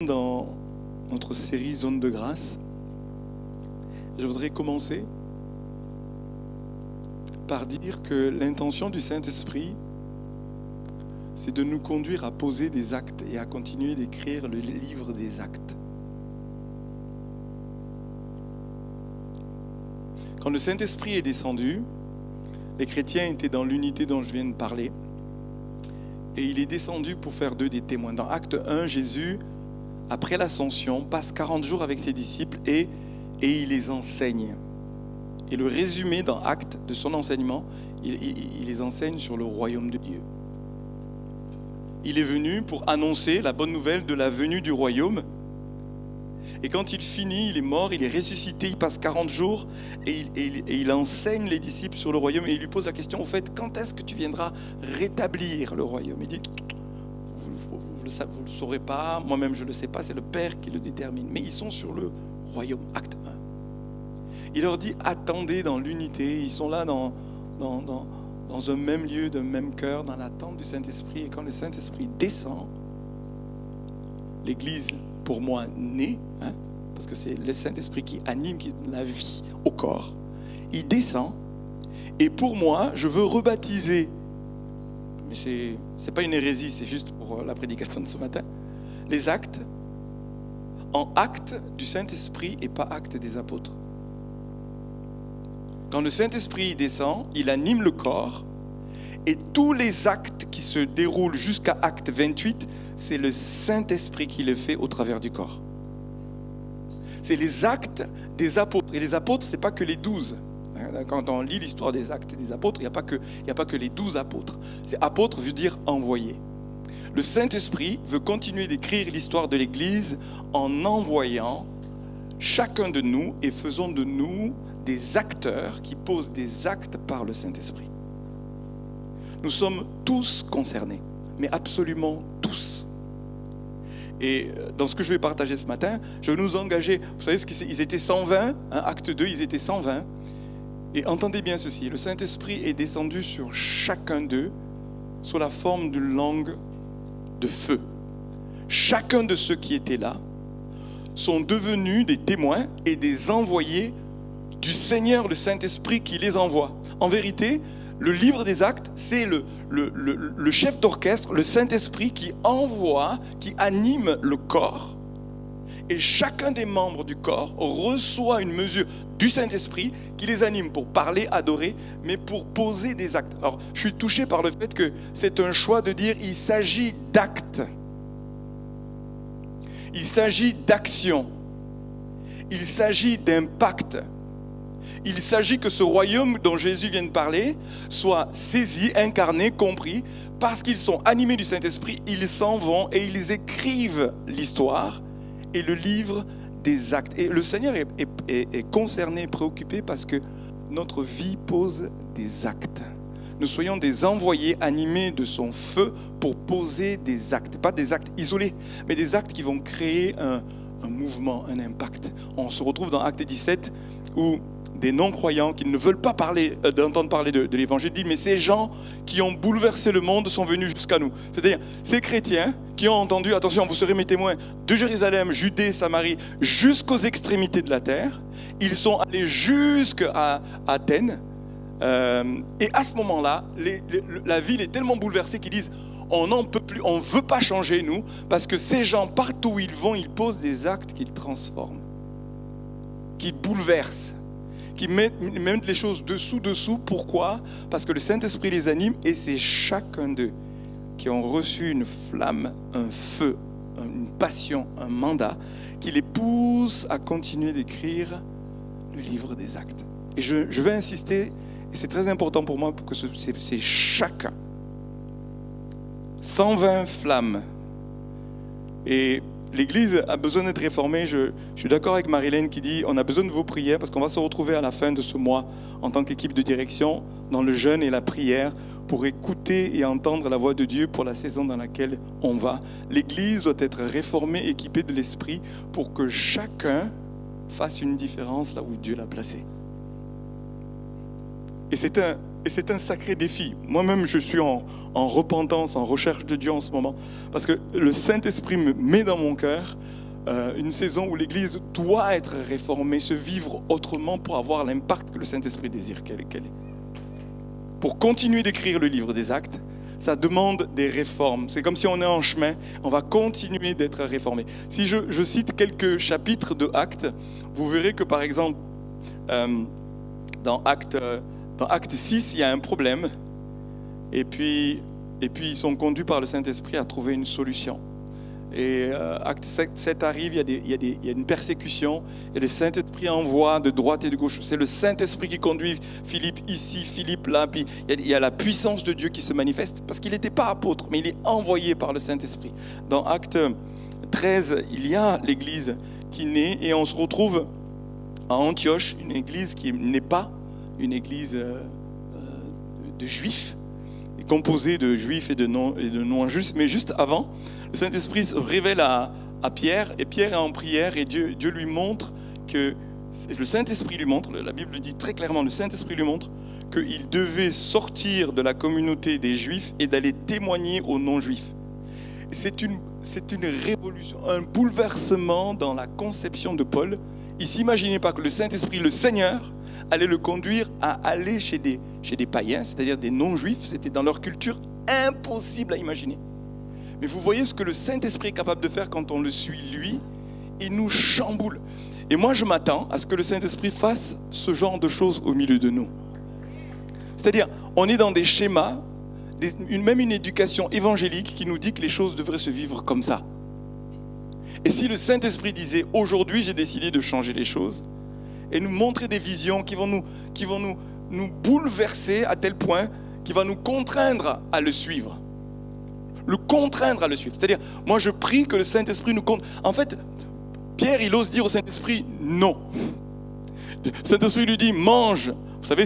Dans notre série Zone de grâce, je voudrais commencer par dire que l'intention du Saint-Esprit, c'est de nous conduire à poser des actes et à continuer d'écrire le livre des actes. Quand le Saint-Esprit est descendu, les chrétiens étaient dans l'unité dont je viens de parler, et il est descendu pour faire d'eux des témoins. Dans Acte 1, Jésus, après l'ascension, passe 40 jours avec ses disciples et il les enseigne. Et le résumé dans Actes de son enseignement, il les enseigne sur le royaume de Dieu. Il est venu pour annoncer la bonne nouvelle de la venue du royaume. Et quand il finit, il est mort, il est ressuscité, il passe 40 jours et il enseigne les disciples sur le royaume et il lui pose la question, au fait, quand est-ce que tu viendras rétablir le royaume? Il dit, vous ne le saurez pas, moi-même je ne le sais pas, c'est le Père qui le détermine. Mais ils sont sur le royaume, acte 1. Il leur dit, attendez dans l'unité, ils sont là dans un même lieu, d'un même cœur, dans l'attente du Saint-Esprit. Et quand le Saint-Esprit descend, l'Église, pour moi, naît, parce que c'est le Saint-Esprit qui anime, qui donne la vie au corps. Il descend, et pour moi, je veux rebaptiser, mais c'est pas une hérésie, c'est juste pour la prédication de ce matin, les actes en actes du Saint-Esprit et pas actes des apôtres. Quand le Saint-Esprit descend, il anime le corps, et tous les actes qui se déroulent jusqu'à acte 28, c'est le Saint-Esprit qui les fait au travers du corps. C'est les actes des apôtres. Et les apôtres, ce n'est pas que les 12. Quand on lit l'histoire des actes des apôtres, il n'y a pas que les 12 apôtres. C'est apôtre veut dire envoyé. Le Saint-Esprit veut continuer d'écrire l'histoire de l'Église en envoyant chacun de nous et faisant de nous des acteurs qui posent des actes par le Saint-Esprit. Nous sommes tous concernés, mais absolument tous. Et dans ce que je vais partager ce matin, je vais nous engager. Vous savez, ils étaient 120, acte 2, ils étaient 120. Et entendez bien ceci, le Saint-Esprit est descendu sur chacun d'eux sous la forme d'une langue de feu. Chacun de ceux qui étaient là sont devenus des témoins et des envoyés du Seigneur, le Saint-Esprit qui les envoie. En vérité, le livre des actes, c'est le chef d'orchestre, le Saint-Esprit qui envoie, qui anime le corps. Et chacun des membres du corps reçoit une mesure du Saint-Esprit qui les anime pour parler, adorer, mais pour poser des actes. Alors, je suis touché par le fait que c'est un choix de dire il s'agit d'actes. Il s'agit d'action. Il s'agit d'impact. Il s'agit que ce royaume dont Jésus vient de parler soit saisi, incarné, compris, parce qu'ils sont animés du Saint-Esprit, ils s'en vont et ils écrivent l'histoire et le livre des actes. Et le Seigneur est concerné, préoccupé parce que notre vie pose des actes. Nous soyons des envoyés animés de son feu pour poser des actes. Pas des actes isolés, mais des actes qui vont créer un mouvement, un impact. On se retrouve dans Acte 17 où des non-croyants qui ne veulent pas d'entendre parler de l'évangile disent mais ces gens qui ont bouleversé le monde sont venus jusqu'à nous. C'est-à-dire ces chrétiens qui ont entendu, attention, vous serez mes témoins de Jérusalem, Judée, Samarie, jusqu'aux extrémités de la terre. Ils sont allés jusqu'à Athènes. Et à ce moment-là, la ville est tellement bouleversée qu'ils disent on n'en peut plus, on ne veut pas changer nous, parce que ces gens, partout où ils vont, ils posent des actes qu'ils transforment, qu'ils bouleversent, qui mettent les choses dessous. Pourquoi? Parce que le Saint-Esprit les anime et c'est chacun d'eux qui ont reçu une flamme, un feu, une passion, un mandat qui les pousse à continuer d'écrire le livre des actes. Et je vais insister, et c'est très important pour moi, que c'est chacun. 120 flammes. Et l'Église a besoin d'être réformée. Je suis d'accord avec Marilène qui dit on a besoin de vos prières parce qu'on va se retrouver à la fin de ce mois en tant qu'équipe de direction dans le jeûne et la prière pour écouter et entendre la voix de Dieu pour la saison dans laquelle on va. L'Église doit être réformée, équipée de l'Esprit pour que chacun fasse une différence là où Dieu l'a placé. Et c'est Et c'est un sacré défi. Moi-même, je suis en repentance, en recherche de Dieu en ce moment. Parce que le Saint-Esprit me met dans mon cœur une saison où l'Église doit être réformée, se vivre autrement pour avoir l'impact que le Saint-Esprit désire qu'elle ait. Pour continuer d'écrire le livre des Actes, ça demande des réformes. C'est comme si on est en chemin, on va continuer d'être réformé. Si je cite quelques chapitres de Actes, vous verrez que par exemple, dans Acte 6, il y a un problème. Et puis ils sont conduits par le Saint-Esprit à trouver une solution. Et Acte 7 arrive, il y a une persécution. Et le Saint-Esprit envoie de droite et de gauche. C'est le Saint-Esprit qui conduit Philippe ici, Philippe là. Puis il y a la puissance de Dieu qui se manifeste. Parce qu'il n'était pas apôtre, mais il est envoyé par le Saint-Esprit. Dans Acte 13, il y a l'église qui naît. Et on se retrouve à Antioche, une église qui n'est pas une église de juifs, composée de juifs et de non-juifs, mais juste avant, le Saint-Esprit se révèle à Pierre, et Pierre est en prière, et Dieu lui montre que, le Saint-Esprit lui montre, la Bible dit très clairement, le Saint-Esprit lui montre qu'il devait sortir de la communauté des juifs et d'aller témoigner aux non-juifs. C'est une révolution, un bouleversement dans la conception de Paul. Il ne s'imaginait pas que le Saint-Esprit, le Seigneur, allait le conduire à aller chez des païens, c'est-à-dire des non-juifs. C'était dans leur culture impossible à imaginer. Mais vous voyez ce que le Saint-Esprit est capable de faire quand on le suit, lui, il nous chamboule. Et moi, je m'attends à ce que le Saint-Esprit fasse ce genre de choses au milieu de nous. C'est-à-dire, on est dans des schémas, même une éducation évangélique qui nous dit que les choses devraient se vivre comme ça. Et si le Saint-Esprit disait, aujourd'hui, j'ai décidé de changer les choses, et nous montrer des visions qui vont nous bouleverser à tel point qu'il va nous contraindre à le suivre. Le contraindre à le suivre. C'est-à-dire, moi je prie que le Saint-Esprit nous contraigne. En fait, Pierre, il ose dire au Saint-Esprit non. Le Saint-Esprit lui dit mange. Vous savez,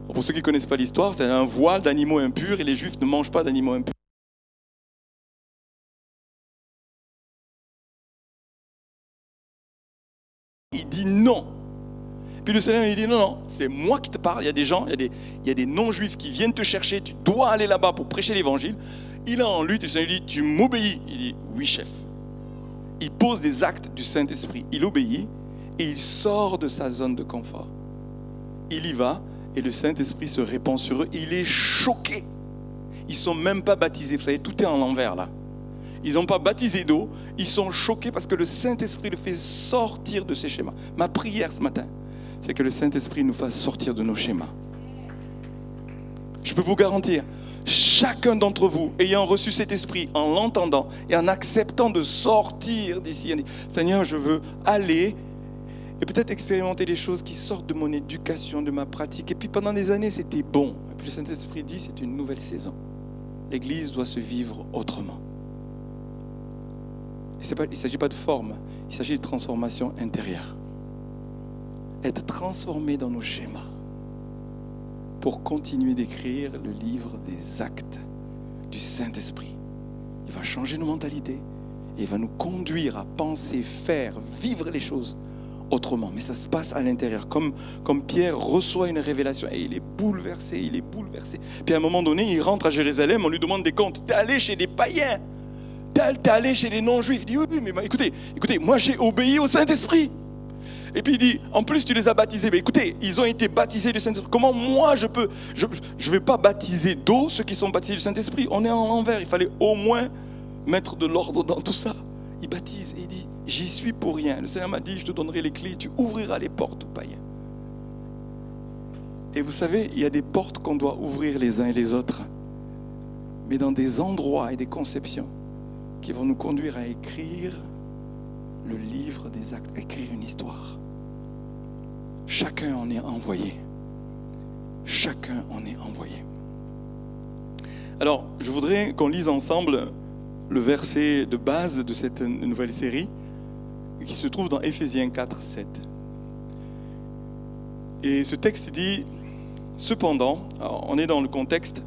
pour ceux qui ne connaissent pas l'histoire, c'est un voile d'animaux impurs et les Juifs ne mangent pas d'animaux impurs. Il dit non. Puis le Seigneur lui dit non, c'est moi qui te parle. Il y a des gens, il y a des non-juifs qui viennent te chercher, tu dois aller là-bas pour prêcher l'évangile. Il est en lutte et le Seigneur lui dit, tu m'obéis. Il dit, oui chef. Il pose des actes du Saint-Esprit, il obéit et il sort de sa zone de confort. Il y va et le Saint-Esprit se répand sur eux. Il est choqué. Ils ne sont même pas baptisés. Vous savez, tout est en l'envers là. Ils n'ont pas baptisé d'eau. Ils sont choqués parce que le Saint-Esprit le fait sortir de ses schémas. Ma prière ce matin, c'est que le Saint-Esprit nous fasse sortir de nos schémas. Je peux vous garantir, chacun d'entre vous, ayant reçu cet esprit, en l'entendant et en acceptant de sortir d'ici, Seigneur, je veux aller et peut-être expérimenter des choses qui sortent de mon éducation, de ma pratique. Et puis pendant des années, c'était bon. Et puis le Saint-Esprit dit, c'est une nouvelle saison. L'Église doit se vivre autrement. Il ne s'agit pas de forme, il s'agit de transformation intérieure. Être transformé dans nos schémas pour continuer d'écrire le livre des actes du Saint-Esprit. Il va changer nos mentalités et il va nous conduire à penser, faire, vivre les choses autrement. Mais ça se passe à l'intérieur. Comme Pierre reçoit une révélation et il est bouleversé. Puis à un moment donné, il rentre à Jérusalem, on lui demande des comptes. T'es allé chez des païens, t'es allé chez des non-juifs. Il dit oui, mais écoutez, moi j'ai obéi au Saint-Esprit. Et puis il dit, en plus tu les as baptisés. Mais écoutez, ils ont été baptisés du Saint-Esprit. Comment moi je vais pas baptiser d'eau ceux qui sont baptisés du Saint-Esprit? On est en l'envers. Il fallait au moins mettre de l'ordre dans tout ça. Il baptise et il dit, j'y suis pour rien. Le Seigneur m'a dit, je te donnerai les clés, tu ouvriras les portes aux païens. Et vous savez, il y a des portes qu'on doit ouvrir les uns et les autres, mais dans des endroits et des conceptions qui vont nous conduire à écrire le livre des actes, à écrire une histoire. Chacun en est envoyé. Chacun en est envoyé. Alors, je voudrais qu'on lise ensemble le verset de base de cette nouvelle série qui se trouve dans Éphésiens 4, 7. Et ce texte dit, cependant, alors on est dans le contexte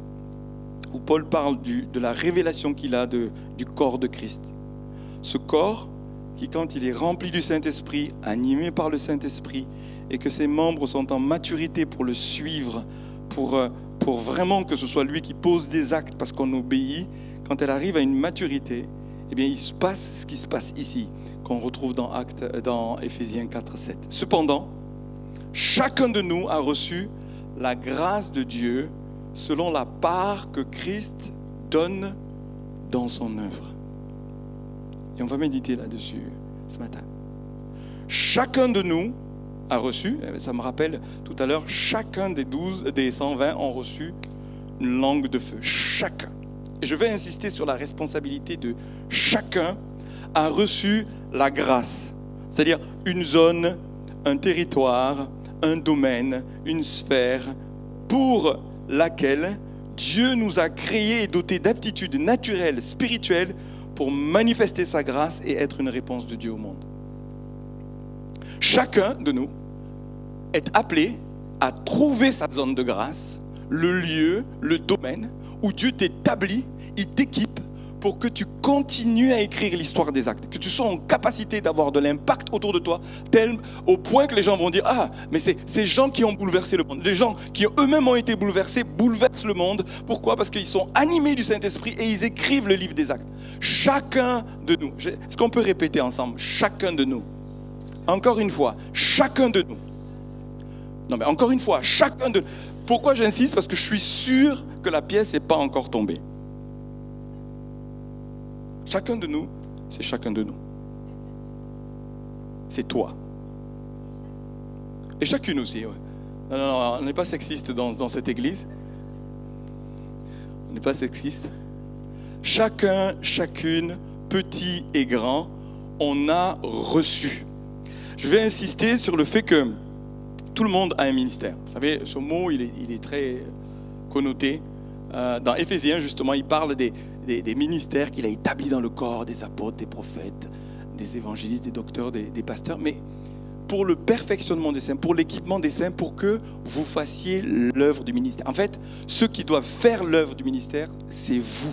où Paul parle de la révélation qu'il a du corps de Christ. Ce corps qui, quand il est rempli du Saint-Esprit, animé par le Saint-Esprit, et que ses membres sont en maturité pour le suivre, pour vraiment que ce soit lui qui pose des actes parce qu'on obéit, quand elle arrive à une maturité, eh bien, il se passe ce qui se passe ici, qu'on retrouve dans Éphésiens 4, 7. Cependant, chacun de nous a reçu la grâce de Dieu selon la part que Christ donne dans son œuvre. Et on va méditer là-dessus ce matin. Chacun de nous a reçu, ça me rappelle tout à l'heure, chacun des 120 ont reçu une langue de feu. Chacun. Et je vais insister sur la responsabilité de chacun a reçu la grâce. C'est-à-dire une zone, un territoire, un domaine, une sphère pour laquelle Dieu nous a créés et dotés d'aptitudes naturelles, spirituelles pour manifester sa grâce et être une réponse de Dieu au monde. Chacun de nous est appelé à trouver sa zone de grâce, le lieu, le domaine où Dieu t'établit, il t'équipe pour que tu continues à écrire l'histoire des actes, que tu sois en capacité d'avoir de l'impact autour de toi, tel au point que les gens vont dire « Ah, mais c'est ces gens qui ont bouleversé le monde. » Les gens qui eux-mêmes ont été bouleversés bouleversent le monde. Pourquoi? Parce qu'ils sont animés du Saint-Esprit et ils écrivent le livre des actes. Chacun de nous. Est-ce qu'on peut répéter ensemble? Chacun de nous. Encore une fois, chacun de nous. Non, mais encore une fois, chacun de nous. Pourquoi j'insiste? Parce que je suis sûr que la pièce n'est pas encore tombée. Chacun de nous, c'est chacun de nous. C'est toi. Et chacune aussi. Ouais. Non, on n'est pas sexiste dans cette église. On n'est pas sexiste. Chacun, chacune, petit et grand, on a reçu. Je vais insister sur le fait que tout le monde a un ministère. Vous savez, ce mot, il est très connoté. Dans Éphésiens, justement, il parle des ministères qu'il a établis dans le corps, des apôtres, des prophètes, des évangélistes, des docteurs, des pasteurs. Mais pour le perfectionnement des saints, pour l'équipement des saints, pour que vous fassiez l'œuvre du ministère. En fait, ceux qui doivent faire l'œuvre du ministère, c'est vous.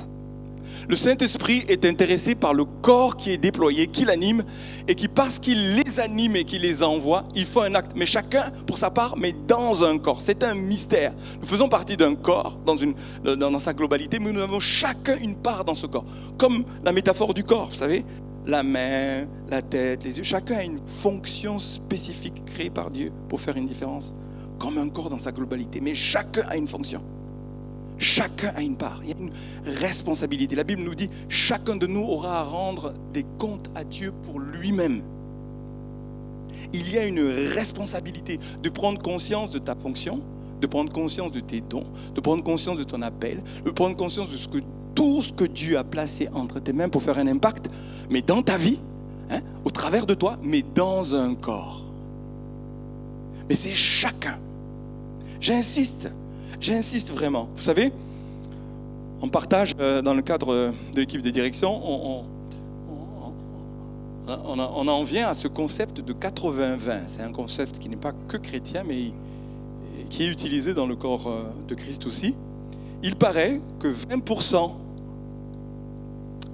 Le Saint-Esprit est intéressé par le corps qui est déployé, qui l'anime, et qui, parce qu'il les anime et qu'il les envoie, il faut un acte. Mais chacun, pour sa part, mais dans un corps. C'est un mystère. Nous faisons partie d'un corps, dans sa globalité, mais nous avons chacun une part dans ce corps. Comme la métaphore du corps, vous savez, la main, la tête, les yeux. Chacun a une fonction spécifique créée par Dieu pour faire une différence. Comme un corps dans sa globalité. Mais chacun a une fonction. Chacun a une part, il y a une responsabilité. La Bible nous dit, chacun de nous aura à rendre des comptes à Dieu pour lui-même. Il y a une responsabilité de prendre conscience de ta fonction, de prendre conscience de tes dons, de prendre conscience de ton appel, de prendre conscience de tout ce que Dieu a placé entre tes mains pour faire un impact, mais dans ta vie, au travers de toi, mais dans un corps. Mais c'est chacun. J'insiste vraiment. Vous savez, on partage dans le cadre de l'équipe de direction, on en vient à ce concept de 80-20. C'est un concept qui n'est pas que chrétien, mais qui est utilisé dans le corps de Christ aussi. Il paraît que 20%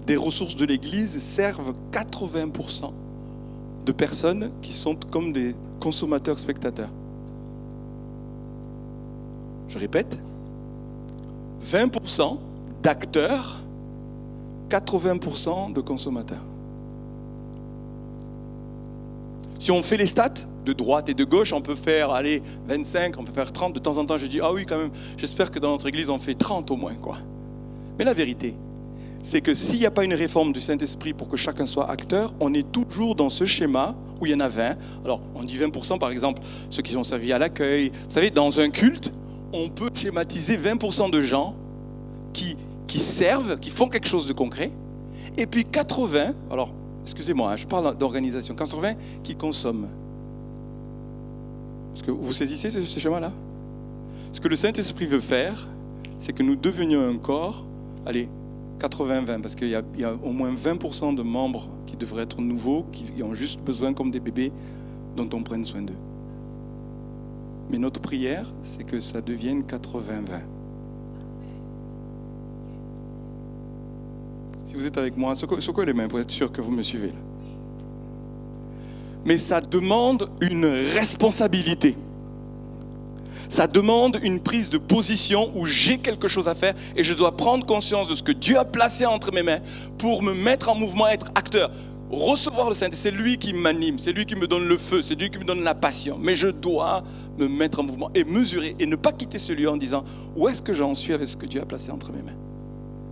des ressources de l'Église servent 80% de personnes qui sont comme des consommateurs-spectateurs. Je répète, 20% d'acteurs, 80% de consommateurs. Si on fait les stats de droite et de gauche, on peut faire 25, on peut faire 30. De temps en temps, je dis, ah oui, quand même, j'espère que dans notre église, on fait 30 au moins, quoi. Mais la vérité, c'est que s'il n'y a pas une réforme du Saint-Esprit pour que chacun soit acteur, on est toujours dans ce schéma où il y en a 20. Alors, on dit 20%, par exemple, ceux qui sont servis à l'accueil. Vous savez, dans un culte, on peut schématiser 20% de gens qui servent, qui font quelque chose de concret, et puis 80, alors, excusez-moi, je parle d'organisation, 80 qui consomment. Est-ce que vous saisissez ce schéma-là? Ce que le Saint-Esprit veut faire, c'est que nous devenions un corps, 80-20, parce qu'il y a au moins 20% de membres qui devraient être nouveaux, qui ont juste besoin, comme des bébés, dont on prenne soin d'eux. Mais notre prière, c'est que ça devienne 80-20. Si vous êtes avec moi, secouez les mains pour être sûr que vous me suivez. Là. Mais ça demande une responsabilité. Ça demande une prise de position où j'ai quelque chose à faire et je dois prendre conscience de ce que Dieu a placé entre mes mains pour me mettre en mouvement, être acteur. Recevoir le Saint-Esprit, c'est lui qui m'anime, c'est lui qui me donne le feu, c'est lui qui me donne la passion. Mais je dois me mettre en mouvement et mesurer et ne pas quitter ce lieu en disant où est-ce que j'en suis avec ce que Dieu a placé entre mes mains.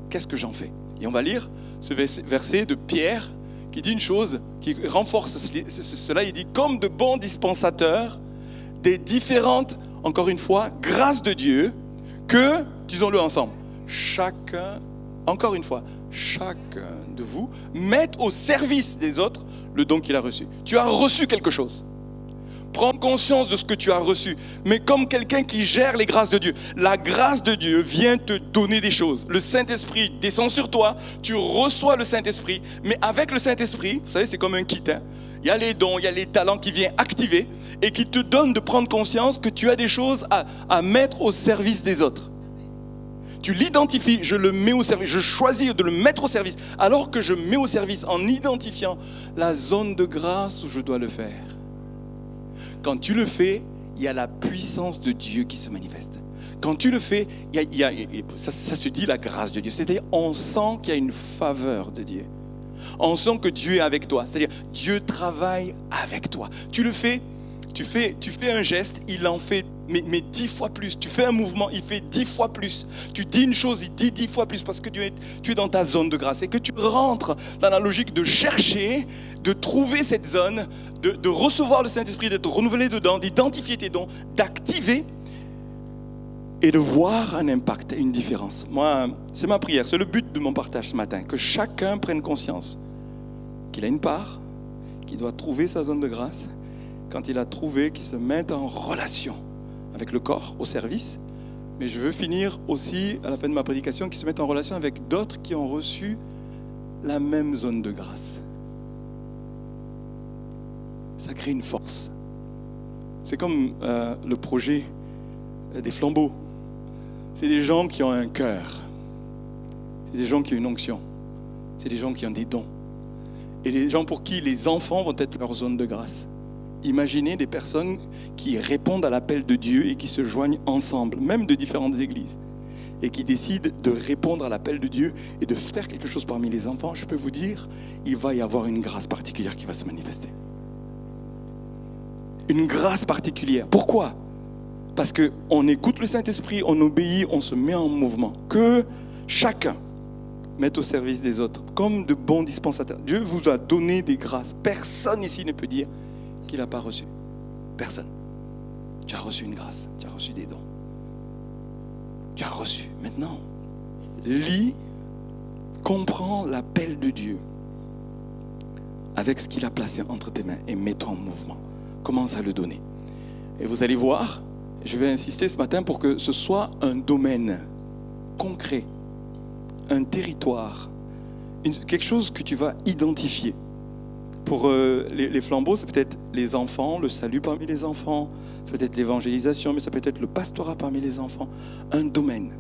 Qu'est-ce que j'en fais? Et on va lire ce verset de Pierre qui dit une chose, qui renforce cela. Il dit comme de bons dispensateurs des différentes, encore une fois, grâces de Dieu que, disons-le ensemble, chacun, encore une fois, chacun de vous mette au service des autres le don qu'il a reçu. Tu as reçu quelque chose. Prends conscience de ce que tu as reçu, mais comme quelqu'un qui gère les grâces de Dieu. La grâce de Dieu vient te donner des choses. Le Saint-Esprit descend sur toi, tu reçois le Saint-Esprit, mais avec le Saint-Esprit, vous savez, c'est comme un kit. Il y a les dons, il y a les talents qui viennent activer et qui te donnent de prendre conscience que tu as des choses à mettre au service des autres. Tu l'identifies, je le mets au service, je choisis de le mettre au service, alors que je mets au service en identifiant la zone de grâce où je dois le faire. Quand tu le fais, il y a la puissance de Dieu qui se manifeste. Quand tu le fais, ça se dit la grâce de Dieu. C'est-à-dire, on sent qu'il y a une faveur de Dieu. On sent que Dieu est avec toi. C'est-à-dire, Dieu travaille avec toi. Tu le fais, tu fais un geste, il en fait mais 10 fois plus. Tu fais un mouvement, il fait 10 fois plus. Tu dis une chose, il dit 10 fois plus parce que tu es dans ta zone de grâce et que tu rentres dans la logique de chercher, de trouver cette zone, de recevoir le Saint-Esprit, d'être renouvelé dedans, d'identifier tes dons, d'activer et de voir un impact et une différence. Moi, c'est ma prière, c'est le but de mon partage ce matin, que chacun prenne conscience qu'il a une part, qu'il doit trouver sa zone de grâce. Quand il a trouvé, qu'il se mette en relation avec le corps, au service. Mais je veux finir aussi, à la fin de ma prédication, qu'il se mette en relation avec d'autres qui ont reçu la même zone de grâce. Ça crée une force. C'est comme le projet des flambeaux. C'est des gens qui ont un cœur. C'est des gens qui ont une onction. C'est des gens qui ont des dons. Et des gens pour qui les enfants vont être leur zone de grâce. Imaginez des personnes qui répondent à l'appel de Dieu et qui se joignent ensemble, même de différentes églises, et qui décident de répondre à l'appel de Dieu et de faire quelque chose parmi les enfants. Je peux vous dire, il va y avoir une grâce particulière qui va se manifester. Une grâce particulière. Pourquoi? Parce qu'on écoute le Saint-Esprit, on obéit, on se met en mouvement. Que chacun mette au service des autres, comme de bons dispensateurs. Dieu vous a donné des grâces. Personne ici ne peut dire qu'il n'a pas reçu. Personne. Tu as reçu une grâce, tu as reçu des dons. Tu as reçu. Maintenant, lis, comprends l'appel de Dieu avec ce qu'il a placé entre tes mains et mets-toi en mouvement. Commence à le donner. Et vous allez voir, je vais insister ce matin pour que ce soit un domaine concret, un territoire, quelque chose que tu vas identifier. Pour les flambeaux, c'est peut-être les enfants, le salut parmi les enfants, c'est peut-être l'évangélisation, mais ça peut être le pastorat parmi les enfants. Un domaine.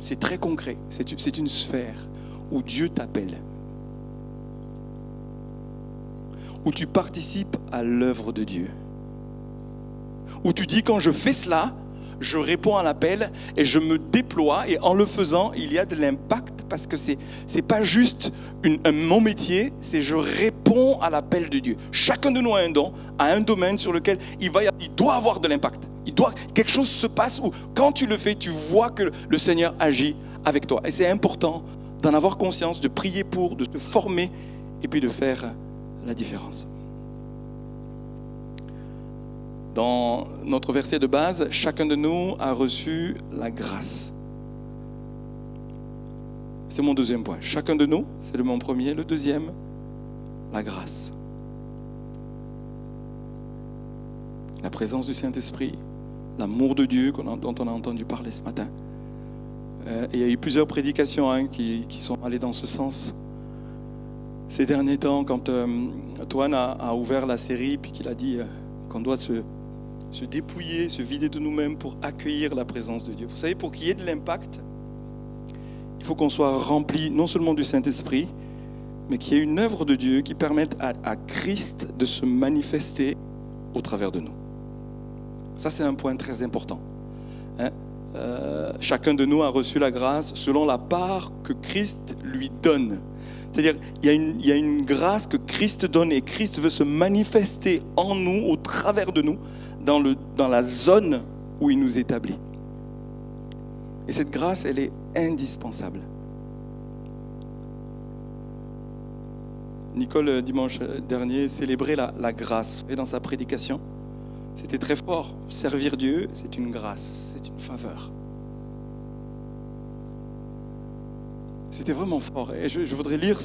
C'est très concret. C'est une sphère où Dieu t'appelle. Où tu participes à l'œuvre de Dieu. Où tu dis, quand je fais cela, je réponds à l'appel et je me déploie, et en le faisant, il y a de l'impact parce que c'est pas juste mon métier, c'est je réponds à l'appel de Dieu. Chacun de nous a un don, a un domaine sur lequel il doit avoir de l'impact. Quelque chose se passe où quand tu le fais, tu vois que le Seigneur agit avec toi. Et c'est important d'en avoir conscience, de prier pour, de se former et puis de faire la différence. Dans notre verset de base, chacun de nous a reçu la grâce. C'est mon deuxième point. Chacun de nous, c'est mon premier. Le deuxième, la grâce. La présence du Saint-Esprit, l'amour de Dieu dont on a entendu parler ce matin. Il y a eu plusieurs prédications qui sont allées dans ce sens. Ces derniers temps, quand Toine a ouvert la série, puis qu'il a dit qu'on doit se dépouiller, se vider de nous-mêmes pour accueillir la présence de Dieu. Vous savez, pour qu'il y ait de l'impact, il faut qu'on soit rempli non seulement du Saint-Esprit, mais qu'il y ait une œuvre de Dieu qui permette à Christ de se manifester au travers de nous. Ça, c'est un point très important. Hein? Chacun de nous a reçu la grâce selon la part que Christ lui donne. C'est-à-dire, il y a une grâce que Christ donne et Christ veut se manifester en nous, au travers de nous, dans la zone où il nous établit. Et cette grâce, elle est indispensable. Nicole, dimanche dernier, célébrait la grâce. Et dans sa prédication, c'était très fort. Servir Dieu, c'est une grâce, c'est une faveur. C'était vraiment fort. Et je voudrais lire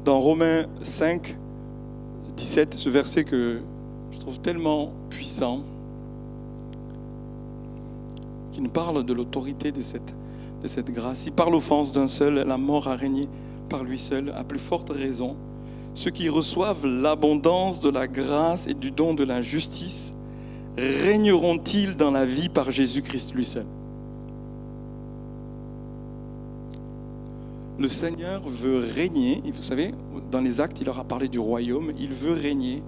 dans Romains 5, 17, ce verset que je trouve tellement puissant, qui nous parle de l'autorité de cette grâce. Si par l'offense d'un seul, la mort a régné par lui seul, à plus forte raison, ceux qui reçoivent l'abondance de la grâce et du don de la justice régneront-ils dans la vie par Jésus-Christ lui seul? Le Seigneur veut régner, et vous savez, dans les actes, il leur a parlé du royaume, il veut régner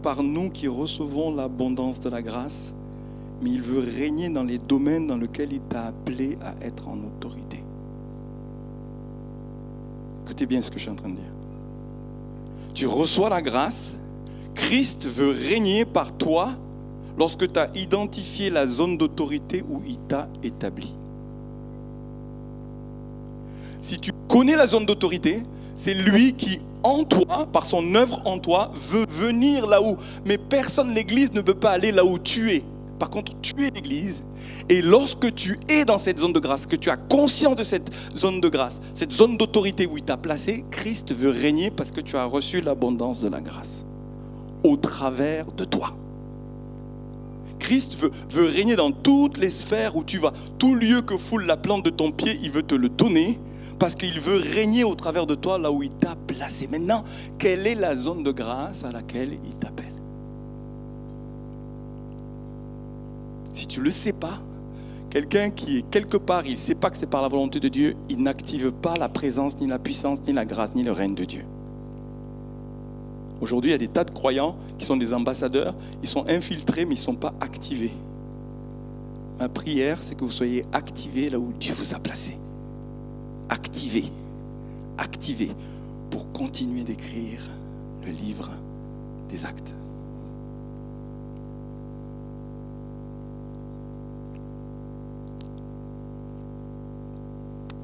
par nous qui recevons l'abondance de la grâce, mais il veut régner dans les domaines dans lesquels il t'a appelé à être en autorité. Écoutez bien ce que je suis en train de dire. Tu reçois la grâce, Christ veut régner par toi lorsque tu as identifié la zone d'autorité où il t'a établi. Si tu connais la zone d'autorité, c'est lui qui, en toi, par son œuvre en toi, veut venir là où. Mais personne, l'Église, ne peut pas aller là où tu es. Par contre, tu es l'Église. Et lorsque tu es dans cette zone de grâce, que tu as conscience de cette zone de grâce, cette zone d'autorité où il t'a placé, Christ veut régner parce que tu as reçu l'abondance de la grâce au travers de toi. Christ veut régner dans toutes les sphères où tu vas. Tout lieu que foule la plante de ton pied, il veut te le donner parce qu'il veut régner au travers de toi là où il t'a placé. Maintenant, quelle est la zone de grâce à laquelle il t'appelle? Si tu ne le sais pas, quelqu'un qui est quelque part, il ne sait pas que c'est par la volonté de Dieu, il n'active pas la présence, ni la puissance, ni la grâce, ni le règne de Dieu. Aujourd'hui, il y a des tas de croyants qui sont des ambassadeurs, ils sont infiltrés, mais ils ne sont pas activés. Ma prière, c'est que vous soyez activés là où Dieu vous a placé. Activés, activés, pour continuer d'écrire le livre des actes.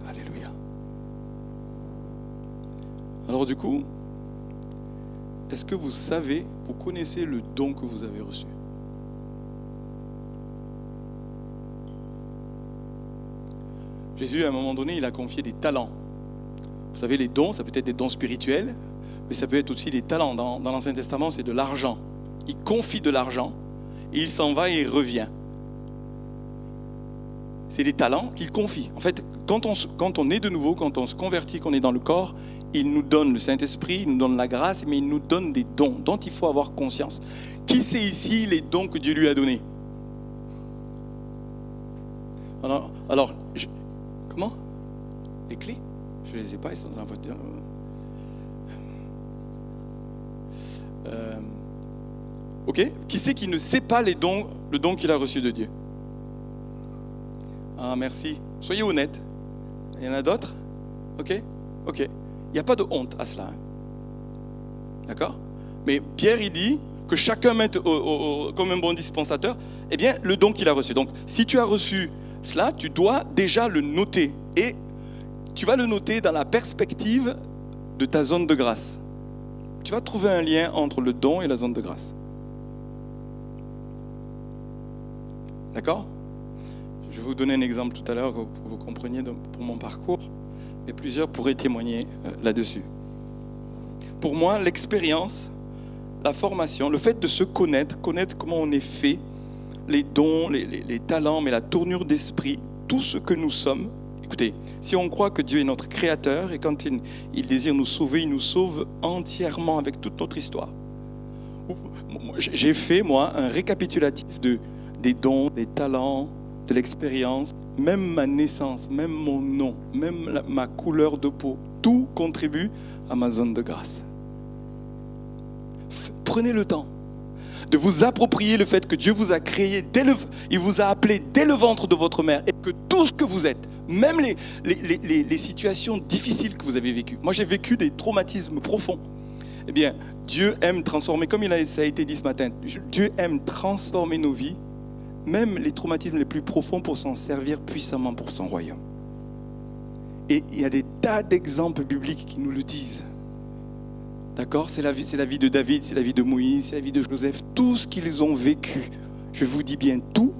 Alléluia. Alors du coup, est-ce que vous savez, vous connaissez le don que vous avez reçu? Jésus, à un moment donné, il a confié des talents. Vous savez, les dons, ça peut être des dons spirituels, mais ça peut être aussi des talents. Dans l'Ancien Testament, c'est de l'argent. Il confie de l'argent et il s'en va et il revient. C'est des talents qu'il confie. En fait, quand on est de nouveau, quand on se convertit, qu'on est dans le corps, il nous donne le Saint-Esprit, il nous donne la grâce, mais il nous donne des dons dont il faut avoir conscience. Qui sait ici les dons que Dieu lui a donnés? Alors comment? Les clés? Je ne les ai pas, ils sont dans la voiture. Ok. Qui c'est qui ne sait pas le don qu'il a reçu de Dieu? Ah, merci. Soyez honnêtes. Il y en a d'autres? Ok. Il n'y a pas de honte à cela. D'accord? Mais Pierre, il dit que chacun mette comme un bon dispensateur, eh bien, le don qu'il a reçu. Donc, si tu as reçu cela, tu dois déjà le noter. Et tu vas le noter dans la perspective de ta zone de grâce. Tu vas trouver un lien entre le don et la zone de grâce. D'accord? Je vais vous donner un exemple tout à l'heure pour que vous compreniez pour mon parcours. Mais plusieurs pourraient témoigner là-dessus. Pour moi, l'expérience, la formation, le fait de se connaître comment on est fait, les dons, les talents, mais la tournure d'esprit, tout ce que nous sommes. Écoutez, si on croit que Dieu est notre créateur et quand il désire nous sauver, il nous sauve entièrement avec toute notre histoire. J'ai fait, moi, un récapitulatif des dons, des talents, de l'expérience, même ma naissance, même mon nom, même ma couleur de peau, tout contribue à ma zone de grâce. Prenez le temps. de vous approprier le fait que Dieu vous a créé, il vous a appelé dès le ventre de votre mère et que tout ce que vous êtes, même les situations difficiles que vous avez vécues. Moi, j'ai vécu des traumatismes profonds. Eh bien, Dieu aime transformer, comme ça a été dit ce matin, Dieu aime transformer nos vies, même les traumatismes les plus profonds, pour s'en servir puissamment pour son royaume. Et il y a des tas d'exemples bibliques qui nous le disent. D'accord ? C'est la vie de David, c'est la vie de Moïse, c'est la vie de Joseph. Tout ce qu'ils ont vécu, je vous dis bien tout,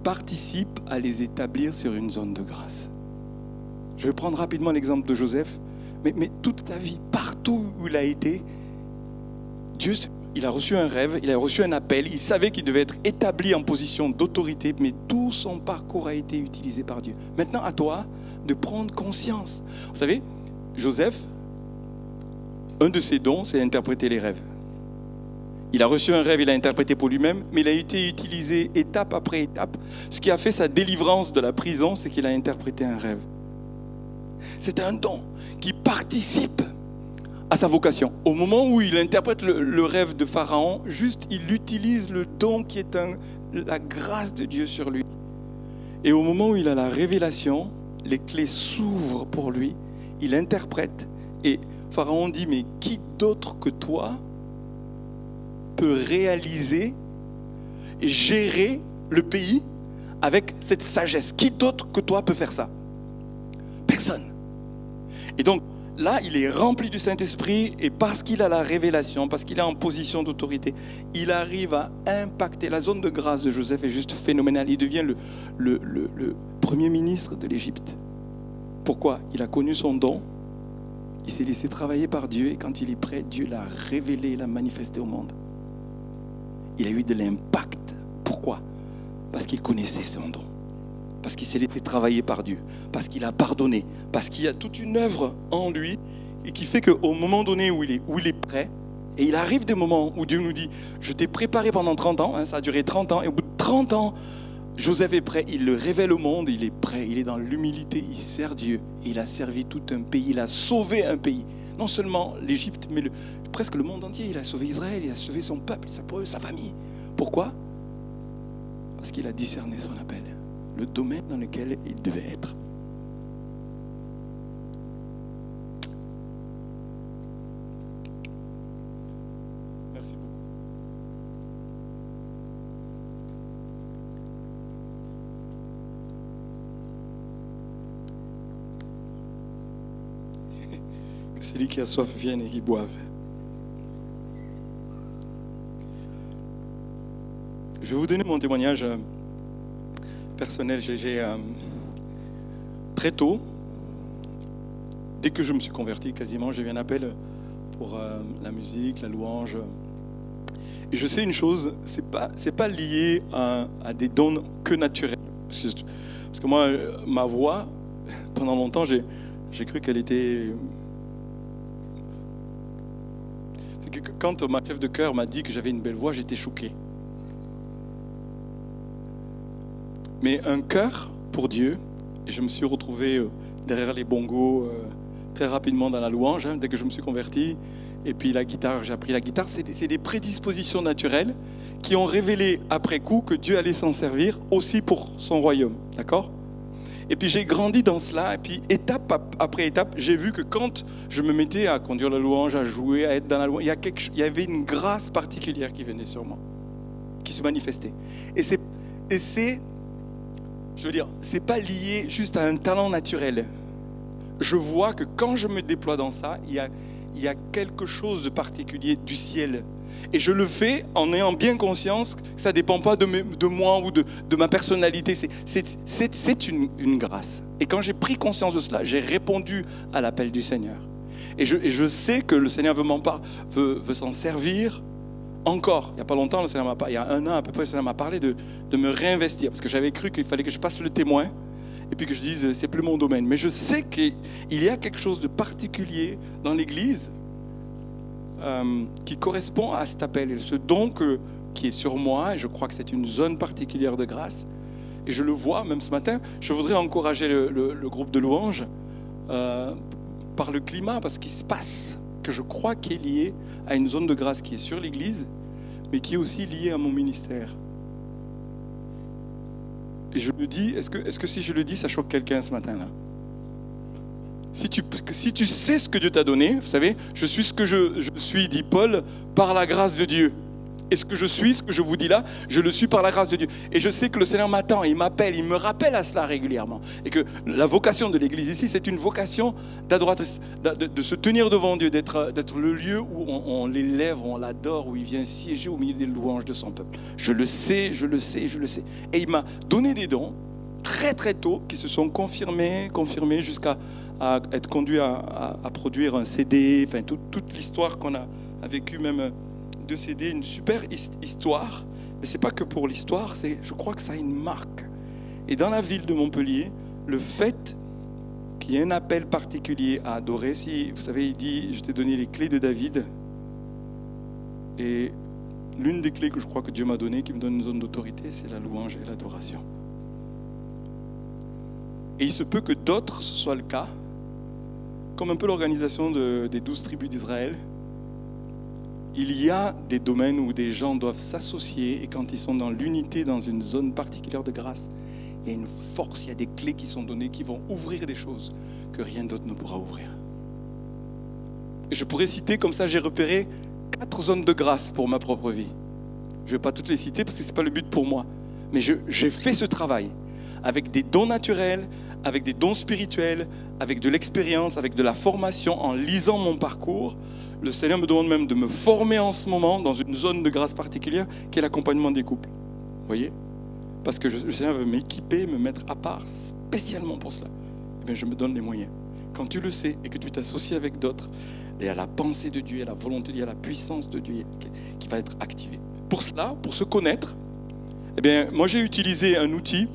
participe à les établir sur une zone de grâce. Je vais prendre rapidement l'exemple de Joseph, mais toute sa vie, partout où il a été, Dieu, il a reçu un rêve, il a reçu un appel, il savait qu'il devait être établi en position d'autorité, mais tout son parcours a été utilisé par Dieu. Maintenant, à toi de prendre conscience. Vous savez, Joseph, un de ses dons, c'est interpréter les rêves. Il a reçu un rêve, il l'a interprété pour lui-même, mais il a été utilisé étape après étape. Ce qui a fait sa délivrance de la prison, c'est qu'il a interprété un rêve. C'est un don qui participe à sa vocation. Au moment où il interprète le rêve de Pharaon, juste il utilise le don qui est la grâce de Dieu sur lui. Et au moment où il a la révélation, les clés s'ouvrent pour lui, il interprète et Pharaon dit, mais qui d'autre que toi peut réaliser et gérer le pays avec cette sagesse? Qui d'autre que toi peut faire ça? Personne. Et donc, là, il est rempli du Saint-Esprit et parce qu'il a la révélation, parce qu'il est en position d'autorité, il arrive à impacter. La zone de grâce de Joseph est juste phénoménale. Il devient le premier ministre de l'Égypte. Pourquoi? Il a connu son don. Il s'est laissé travailler par Dieu et quand il est prêt, Dieu l'a révélé, l'a manifesté au monde. Il a eu de l'impact. Pourquoi? Parce qu'il connaissait son don. Parce qu'il s'est laissé travailler par Dieu. Parce qu'il a pardonné. Parce qu'il y a toute une œuvre en lui et qui fait qu'au moment donné où il est prêt, et il arrive des moments où Dieu nous dit « Je t'ai préparé pendant 30 ans, ça a duré 30 ans, et au bout de 30 ans, Joseph est prêt, il le révèle au monde, il est prêt, il est dans l'humilité, il sert Dieu. Et il a servi tout un pays, il a sauvé un pays. Non seulement l'Égypte, mais presque le monde entier. Il a sauvé Israël, il a sauvé son peuple, sa famille. Pourquoi? Parce qu'il a discerné son appel, le domaine dans lequel il devait être. Merci beaucoup. Que celui qui a soif vienne et qui boive. Je vais vous donner mon témoignage personnel. Très tôt, dès que je me suis converti, quasiment, j'ai eu un appel pour la musique, la louange. Et je sais une chose, c'est pas lié à des dons que naturels. Parce que moi, ma voix, pendant longtemps, j'ai cru qu'elle était... C'est que quand ma chef de chœur m'a dit que j'avais une belle voix, j'étais choqué. Mais un cœur pour Dieu, et je me suis retrouvé derrière les bongos très rapidement dans la louange, dès que je me suis converti. Et puis la guitare, j'ai appris la guitare. C'est des prédispositions naturelles qui ont révélé après coup que Dieu allait s'en servir aussi pour son royaume. D'accord ? Et puis j'ai grandi dans cela. Et puis étape après étape, j'ai vu que quand je me mettais à conduire la louange, à jouer, à être dans la louange, il y avait une grâce particulière qui venait sur moi, qui se manifestait. Et c'est je veux dire, c'est pas lié juste à un talent naturel. Je vois que quand je me déploie dans ça, il y a quelque chose de particulier du ciel. Et je le fais en ayant bien conscience que ça ne dépend pas de moi ou de ma personnalité. C'est une grâce. Et quand j'ai pris conscience de cela, j'ai répondu à l'appel du Seigneur. Et je sais que le Seigneur veut s'en servir. Encore, il n'y a pas longtemps, il y a 1 an à peu près, le Seigneur m'a parlé de me réinvestir parce que j'avais cru qu'il fallait que je passe le témoin et puis que je dise c'est plus mon domaine. Mais je sais qu'il y a quelque chose de particulier dans l'Église qui correspond à cet appel et ce don qui est sur moi. Et je crois que c'est une zone particulière de grâce. Et je le vois même ce matin. Je voudrais encourager le groupe de louanges par le climat parce qu'il se passe que je crois qu'il est lié à une zone de grâce qui est sur l'Église, mais qui est aussi lié à mon ministère. Et je le dis, est-ce que si je le dis, ça choque quelqu'un ce matin-là? Si tu sais ce que Dieu t'a donné, vous savez, je suis ce que je suis, dit Paul, par la grâce de Dieu. Et ce que je suis, ce que je vous dis là, je le suis par la grâce de Dieu. Et je sais que le Seigneur m'attend, il m'appelle, il me rappelle à cela régulièrement. Et que la vocation de l'Église ici, c'est une vocation d'adoratrice, de se tenir devant Dieu, d'être le lieu où on l'élève, on l'adore, où il vient siéger au milieu des louanges de son peuple. Je le sais. Et il m'a donné des dons très très tôt qui se sont confirmés jusqu'à être conduit à produire un CD, enfin toute l'histoire qu'on a vécue même de CD, une super histoire, mais c'est pas que pour l'histoire, je crois que ça a une marque. Et dans la ville de Montpellier, le fait qu'il y ait un appel particulier à adorer, si vous savez, il dit, je t'ai donné les clés de David, et l'une des clés que je crois que Dieu m'a donné, qui me donne une zone d'autorité, c'est la louange et l'adoration. Et il se peut que d'autres, ce soit le cas, comme un peu l'organisation des 12 tribus d'Israël. Il y a des domaines où des gens doivent s'associer et quand ils sont dans l'unité, dans une zone particulière de grâce, il y a une force, il y a des clés qui sont données qui vont ouvrir des choses que rien d'autre ne pourra ouvrir. Et je pourrais citer, comme ça j'ai repéré 4 zones de grâce pour ma propre vie. Je ne vais pas toutes les citer parce que ce n'est pas le but pour moi. Mais j'ai fait ce travail avec des dons naturels, avec des dons spirituels, avec de l'expérience, avec de la formation, en lisant mon parcours. Le Seigneur me demande même de me former en ce moment dans une zone de grâce particulière qui est l'accompagnement des couples. Vous voyez? Parce que le Seigneur veut m'équiper, me mettre à part spécialement pour cela. Eh bien, je me donne les moyens. Quand tu le sais et que tu t'associes avec d'autres, il y a la pensée de Dieu, il y a la volonté de Dieu, il y a la puissance de Dieu qui va être activée. Pour cela, pour se connaître, eh bien, moi j'ai utilisé un outil,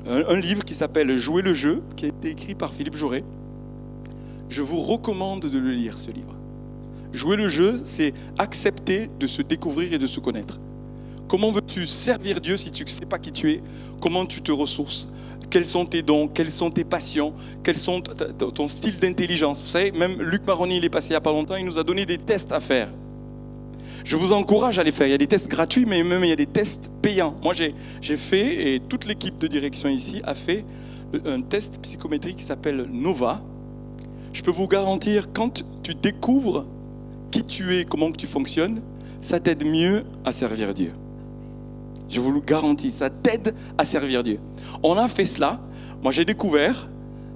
un livre qui s'appelle « Jouer le jeu », qui a été écrit par Philippe Jaurès. Je vous recommande de le lire, ce livre. Jouer le jeu, c'est accepter de se découvrir et de se connaître. Comment veux-tu servir Dieu si tu ne sais pas qui tu es? Comment tu te ressources? Quels sont tes dons? Quelles sont tes passions? Quels sont ton style d'intelligence? Vous savez, même Luc Maroni, il est passé il n'y a pas longtemps, il nous a donné des tests à faire. Je vous encourage à les faire. Il y a des tests gratuits, mais même il y a des tests payants. Moi, j'ai fait, et toute l'équipe de direction ici a fait un test psychométrique qui s'appelle Nova. Je peux vous garantir, quand tu découvres qui tu es, comment que tu fonctionnes, ça t'aide mieux à servir Dieu. Je vous le garantis, ça t'aide à servir Dieu. On a fait cela. Moi, j'ai découvert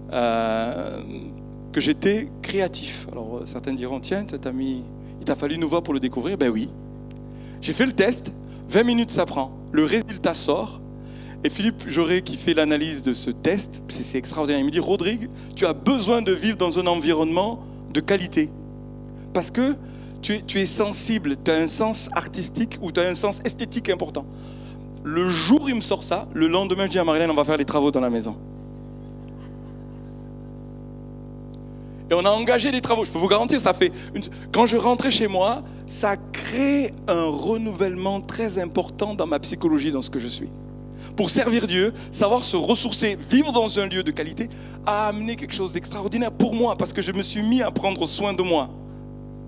que j'étais créatif. Alors, certains diront, tiens, il t'a fallu Nova pour le découvrir. Ben oui. J'ai fait le test, 20 minutes ça prend. Le résultat sort. Et Philippe Jaurès, qui fait l'analyse de ce test, c'est extraordinaire. Il me dit, Rodrigue, tu as besoin de vivre dans un environnement de qualité. Parce que tu es sensible, tu as un sens artistique ou tu as un sens esthétique important. Le jour où il me sort ça, le lendemain, je dis à Marilyn, on va faire les travaux dans la maison. Et on a engagé des travaux. Je peux vous garantir, quand je rentrais chez moi, ça crée un renouvellement très important dans ma psychologie, dans ce que je suis. Pour servir Dieu, savoir se ressourcer, vivre dans un lieu de qualité, a amené quelque chose d'extraordinaire pour moi, parce que je me suis mis à prendre soin de moi.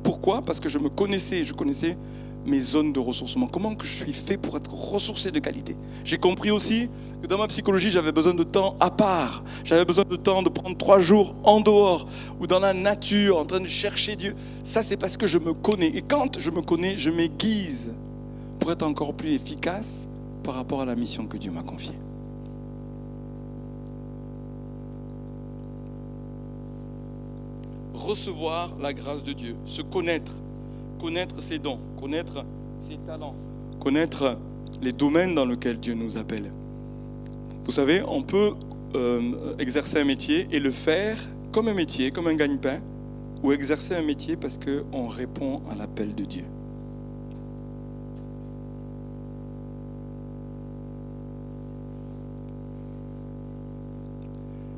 Pourquoi? Parce que je me connaissais, je connaissais mes zones de ressourcement. Comment que je suis fait pour être ressourcé de qualité? J'ai compris aussi que dans ma psychologie, j'avais besoin de temps à part. J'avais besoin de temps de prendre 3 jours en dehors ou dans la nature, en train de chercher Dieu. Ça, c'est parce que je me connais. Et quand je me connais, je m'aiguise pour être encore plus efficace par rapport à la mission que Dieu m'a confiée. Recevoir la grâce de Dieu, se connaître, connaître ses dons, connaître ses talents, connaître les domaines dans lesquels Dieu nous appelle. Vous savez, on peut exercer un métier et le faire comme un métier, comme un gagne-pain, ou exercer un métier parce qu'on répond à l'appel de Dieu.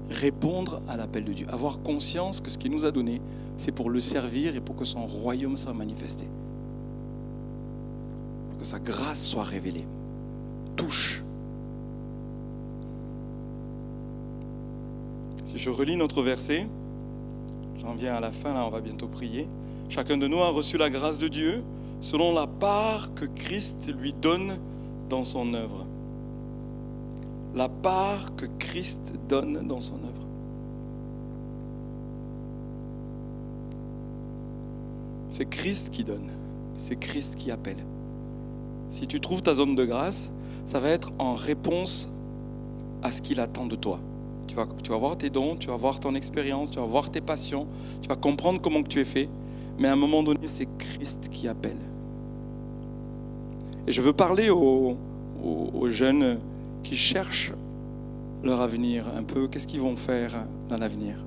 Répondre à l'appel de Dieu, avoir conscience que ce qu'il nous a donné, c'est pour le servir et pour que son royaume soit manifesté. Pour que sa grâce soit révélée. Touche. Si je relis notre verset, j'en viens à la fin, là on va bientôt prier. Chacun de nous a reçu la grâce de Dieu selon la part que Christ lui donne dans son œuvre. La part que Christ donne dans son œuvre. C'est Christ qui donne, c'est Christ qui appelle. Si tu trouves ta zone de grâce, ça va être en réponse à ce qu'il attend de toi. Tu vas voir tes dons, tu vas voir ton expérience, tu vas voir tes passions, tu vas comprendre comment que tu es fait, mais à un moment donné, c'est Christ qui appelle. Et je veux parler aux jeunes qui cherchent leur avenir, un peu, qu'est-ce qu'ils vont faire dans l'avenir.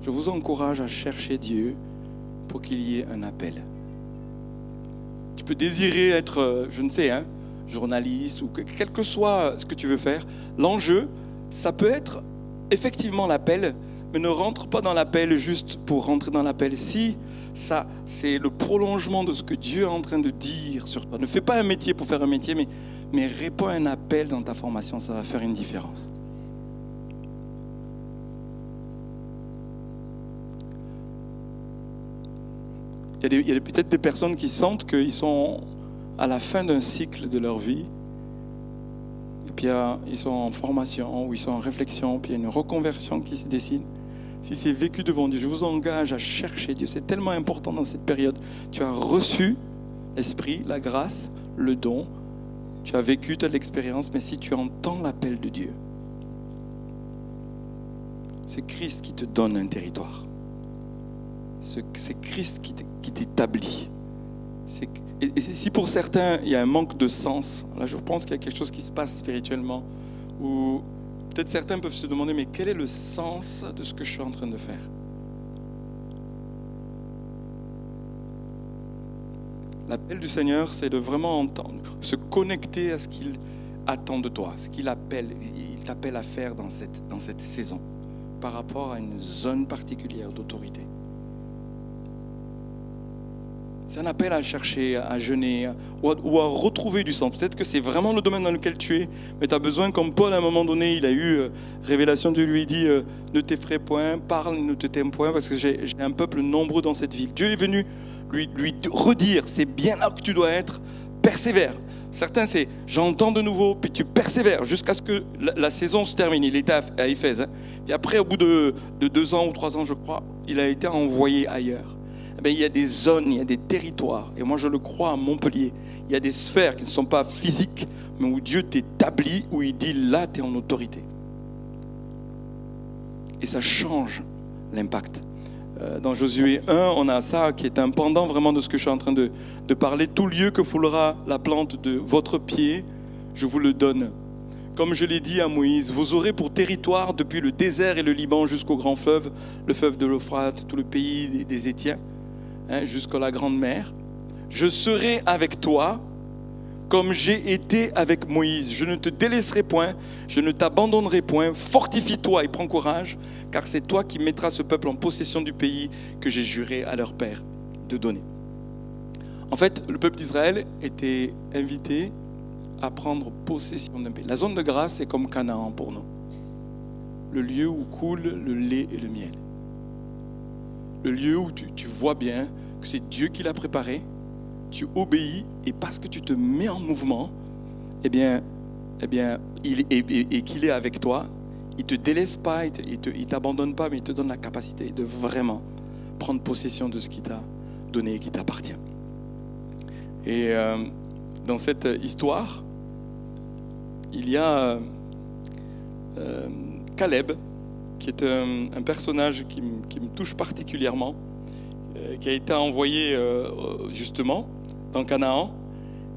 Je vous encourage à chercher Dieu pour qu'il y ait un appel. Tu peux désirer être, je ne sais, journaliste ou quel que soit ce que tu veux faire. L'enjeu, ça peut être effectivement l'appel, mais ne rentre pas dans l'appel juste pour rentrer dans l'appel. Si ça, c'est le prolongement de ce que Dieu est en train de dire sur toi. Ne fais pas un métier pour faire un métier, mais réponds à un appel dans ta formation, ça va faire une différence. Il y a peut-être des personnes qui sentent qu'ils sont à la fin d'un cycle de leur vie. Et puis ils sont en formation, ou ils sont en réflexion, puis il y a une reconversion qui se dessine. Si c'est vécu devant Dieu, je vous engage à chercher Dieu. C'est tellement important dans cette période. Tu as reçu l'Esprit, la grâce, le don. Tu as vécu, tu as de l'expérience, mais si tu entends l'appel de Dieu, c'est Christ qui te donne un territoire. C'est Christ qui t'établit. Et si pour certains, il y a un manque de sens, là je pense qu'il y a quelque chose qui se passe spirituellement, où peut-être certains peuvent se demander, mais quel est le sens de ce que je suis en train de faire? L'appel du Seigneur, c'est de vraiment entendre, se connecter à ce qu'il attend de toi, ce qu'il t'appelle à faire dans cette saison, par rapport à une zone particulière d'autorité. C'est un appel à chercher, à jeûner, ou à retrouver du sens. Peut-être que c'est vraiment le domaine dans lequel tu es, mais tu as besoin, comme Paul à un moment donné, il a eu révélation, Dieu lui dit ne t'effraie point, parle, ne te t'aime point, parce que j'ai un peuple nombreux dans cette ville. Dieu est venu lui redire, c'est bien là que tu dois être, persévère. Certains, c'est j'entends de nouveau, puis tu persévères jusqu'à ce que la saison se termine. Il était à Éphèse. Puis après, au bout de 2 ans ou 3 ans, je crois, il a été envoyé ailleurs. Il y a des zones, il y a des territoires, et moi je le crois à Montpellier, il y a des sphères qui ne sont pas physiques, mais où Dieu t'établit, où il dit là tu es en autorité. Et ça change l'impact. Dans Josué 1, on a ça qui est un pendant vraiment de ce que je suis en train de parler. Tout lieu que foulera la plante de votre pied, je vous le donne. Comme je l'ai dit à Moïse, vous aurez pour territoire depuis le désert et le Liban jusqu'au grand fleuve, le fleuve de l'Euphrate, tout le pays des Étiens, jusqu'à la grande mer. Je serai avec toi comme j'ai été avec Moïse. Je ne te délaisserai point, je ne t'abandonnerai point. Fortifie-toi et prends courage, car c'est toi qui mettras ce peuple en possession du pays que j'ai juré à leur père de donner. En fait, le peuple d'Israël était invité à prendre possession d'un pays. La zone de grâce, c'est comme Canaan pour nous. Le lieu où coule le lait et le miel. Le lieu où tu vois bien que c'est Dieu qui l'a préparé, tu obéis, et parce que tu te mets en mouvement, et qu'il est avec toi, il ne te délaisse pas, il t'abandonne pas, mais il te donne la capacité de vraiment prendre possession de ce qu'il t'a donné et qui t'appartient. Et dans cette histoire, il y a Caleb, qui est un personnage qui me touche particulièrement, qui a été envoyé justement dans Canaan.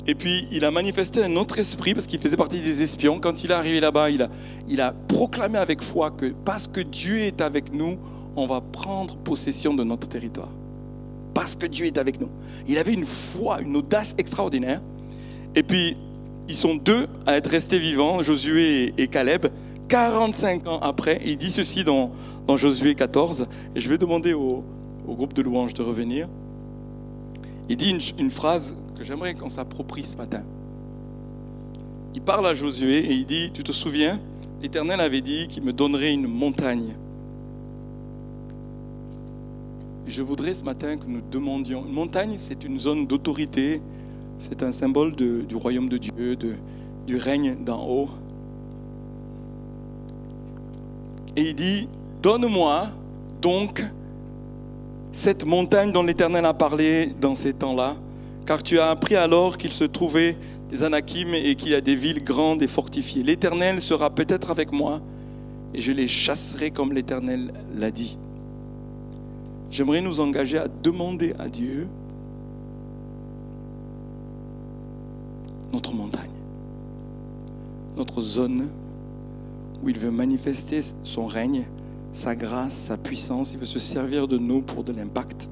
Et puis il a manifesté un autre esprit parce qu'il faisait partie des espions. Quand il est arrivé là-bas, il a proclamé avec foi que parce que Dieu est avec nous, on va prendre possession de notre territoire. Parce que Dieu est avec nous. Il avait une foi, une audace extraordinaire. Et puis ils sont 2 à être restés vivants, Josué et Caleb. 45 ans après, il dit ceci dans Josué 14, et je vais demander au groupe de louanges de revenir. Il dit une phrase que j'aimerais qu'on s'approprie ce matin. Il parle à Josué et il dit, tu te souviens, l'Éternel avait dit qu'il me donnerait une montagne. Et je voudrais ce matin que nous demandions, une montagne c'est une zone d'autorité, c'est un symbole du royaume de Dieu, du règne d'en haut. Et il dit, donne-moi donc cette montagne dont l'Éternel a parlé dans ces temps-là, car tu as appris alors qu'il se trouvait des Anakim et qu'il y a des villes grandes et fortifiées. L'Éternel sera peut-être avec moi et je les chasserai comme l'Éternel l'a dit. J'aimerais nous engager à demander à Dieu notre montagne, notre zone où il veut manifester son règne, sa grâce, sa puissance. Il veut se servir de nous pour de l'impact.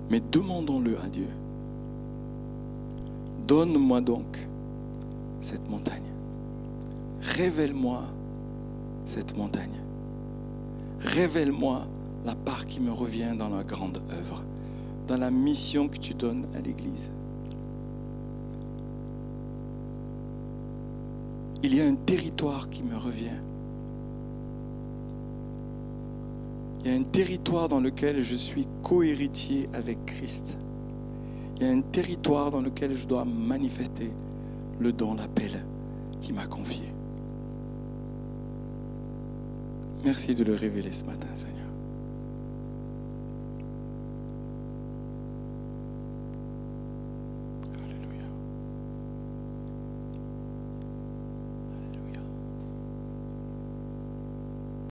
Mais demandons-le à Dieu. Donne-moi donc cette montagne. Révèle-moi cette montagne. Révèle-moi la part qui me revient dans la grande œuvre, dans la mission que tu donnes à l'Église. Il y a un territoire qui me revient. Il y a un territoire dans lequel je suis co-héritier avec Christ. Il y a un territoire dans lequel je dois manifester le don, l'appel qu'il m'a confié. Merci de le révéler ce matin, Seigneur.